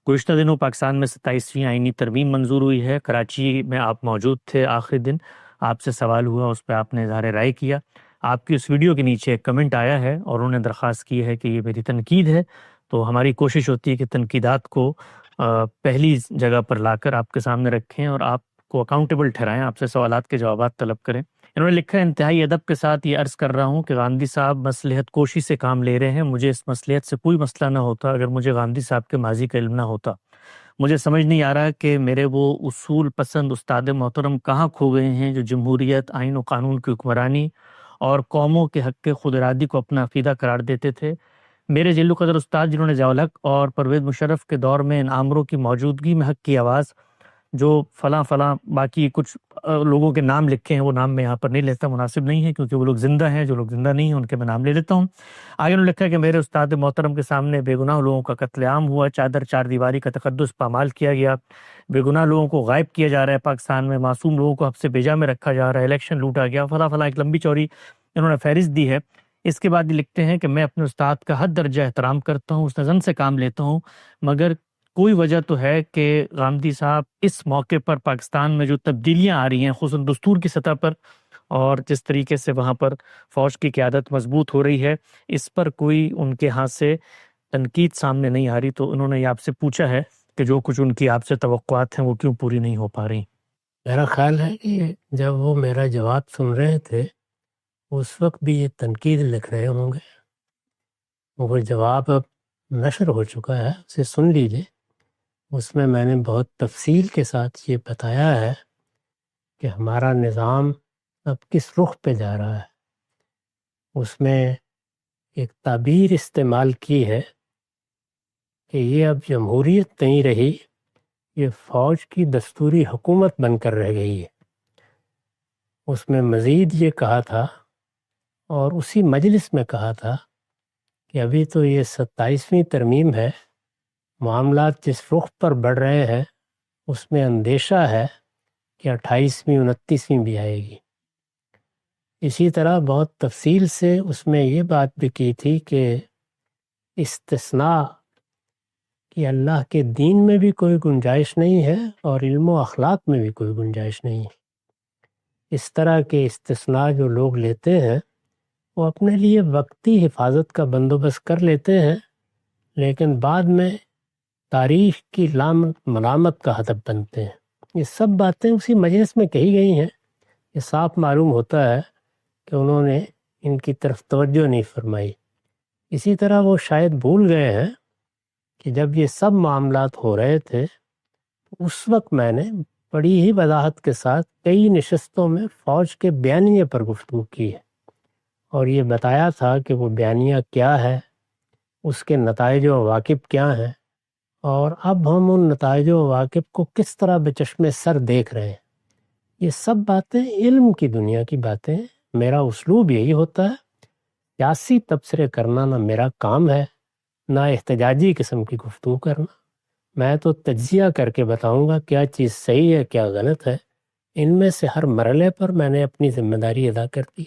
گزشتہ دنوں پاکستان میں 27ویں آئینی ترمیم منظور ہوئی ہے۔ کراچی میں آپ موجود تھے، آخری دن آپ سے سوال ہوا، اس پہ آپ نے اظہار رائے کیا۔ آپ کی اس ویڈیو کے نیچے ایک کمنٹ آیا ہے اور انہوں نے درخواست کی ہے کہ یہ میری تنقید ہے، تو ہماری کوشش ہوتی ہے کہ تنقیدات کو پہلی جگہ پر لا کر آپ کے سامنے رکھیں اور آپ کو اکاؤنٹیبل ٹھہرائیں، آپ سے سوالات کے جوابات طلب کریں۔ انہوں نے لکھا ہے، انتہائی ادب کے ساتھ یہ عرض کر رہا ہوں کہ گاندھی صاحب مصلحت کوشی سے کام لے رہے ہیں۔ مجھے اس مصلحت سے کوئی مسئلہ نہ ہوتا اگر مجھے گاندھی صاحب کے ماضی کا علم نہ ہوتا۔ مجھے سمجھ نہیں آ رہا کہ میرے وہ اصول پسند استاد محترم کہاں کھو گئے ہیں جو جمہوریت، آئین و قانون کی حکمرانی اور قوموں کے حق کے خود ارادی کو اپنا عقیدہ قرار دیتے تھے۔ میرے جلو قدر استاد جنہوں نے ضیاء الحق اور پرویز مشرف کے دور میں ان آمروں کی موجودگی میں حق کی آواز، جو فلاں فلاں باقی کچھ لوگوں کے نام لکھے ہیں، وہ نام میں یہاں پر نہیں لیتا، مناسب نہیں ہے کیونکہ وہ لوگ زندہ ہیں، جو لوگ زندہ نہیں ہیں ان کے میں نام لے لیتا ہوں۔ آگے انہوں نے لکھا کہ میرے استاد محترم کے سامنے بے گناہ لوگوں کا قتل عام ہوا، چادر چار دیواری کا تقدس پامال کیا گیا، بے گناہ لوگوں کو غائب کیا جا رہا ہے پاکستان میں، معصوم لوگوں کو حبس بیجا میں رکھا جا رہا ہے، الیکشن لوٹا گیا، فلاں فلاں ایک لمبی چوڑی انہوں نے فہرست دی ہے۔ اس کے بعد یہ لکھتے ہیں کہ میں اپنے استاد کا حد درجہ احترام کرتا ہوں، اس نظم سے کام لیتا ہوں، مگر کوئی وجہ تو ہے کہ گاندھی صاحب اس موقع پر پاکستان میں جو تبدیلیاں آ رہی ہیں، خصوصاً دستور کی سطح پر، اور جس طریقے سے وہاں پر فوج کی قیادت مضبوط ہو رہی ہے، اس پر کوئی ان کے ہاتھ سے تنقید سامنے نہیں آ رہی۔ تو انہوں نے یہ آپ سے پوچھا ہے کہ جو کچھ ان کی آپ سے توقعات ہیں وہ کیوں پوری نہیں ہو پا رہی؟ میرا خیال ہے کہ جب وہ میرا جواب سن رہے تھے اس وقت بھی یہ تنقید لکھ رہے ہوں گے۔ وہ جواب اب نشر ہو چکا ہے، اسے سن لیجئے۔ اس میں نے بہت تفصیل کے ساتھ یہ بتایا ہے کہ ہمارا نظام اب کس رخ پہ جا رہا ہے۔ اس میں ایک تعبیر استعمال کی ہے کہ یہ اب جمہوریت نہیں رہی، یہ فوج کی دستوری حکومت بن کر رہ گئی ہے۔ اس میں مزید یہ کہا تھا، اور اسی مجلس میں کہا تھا، کہ ابھی تو یہ 27ویں ترمیم ہے، معاملات جس رخ پر بڑھ رہے ہیں اس میں اندیشہ ہے کہ 28ویں 29ویں بھی آئے گی۔ اسی طرح بہت تفصیل سے اس میں یہ بات بھی کی تھی کہ استثناء کہ اللہ کے دین میں بھی کوئی گنجائش نہیں ہے اور علم و اخلاق میں بھی کوئی گنجائش نہیں ہے۔ اس طرح کے استثناء جو لوگ لیتے ہیں وہ اپنے لیے وقتی حفاظت کا بندوبست کر لیتے ہیں، لیکن بعد میں تاریخ کی ملامت کا ہدف بنتے ہیں۔ یہ سب باتیں اسی مجلس میں کہی گئی ہیں۔ یہ صاف معلوم ہوتا ہے کہ انہوں نے ان کی طرف توجہ نہیں فرمائی۔ اسی طرح وہ شاید بھول گئے ہیں کہ جب یہ سب معاملات ہو رہے تھے اس وقت میں نے بڑی ہی وضاحت کے ساتھ کئی نشستوں میں فوج کے بیانیے پر گفتگو کی ہے، اور یہ بتایا تھا کہ وہ بیانیہ کیا ہے، اس کے نتائج و عواقب کیا ہیں، اور اب ہم ان نتائج و عواقب کو کس طرح بچشم سر دیکھ رہے ہیں۔ یہ سب باتیں علم کی دنیا کی باتیں ہیں۔ میرا اسلوب یہی ہوتا ہے، سیاسی تبصرے کرنا نہ میرا کام ہے، نہ احتجاجی قسم کی گفتگو کرنا۔ میں تو تجزیہ کر کے بتاؤں گا کیا چیز صحیح ہے کیا غلط ہے۔ ان میں سے ہر مرحلے پر میں نے اپنی ذمہ داری ادا کر دی۔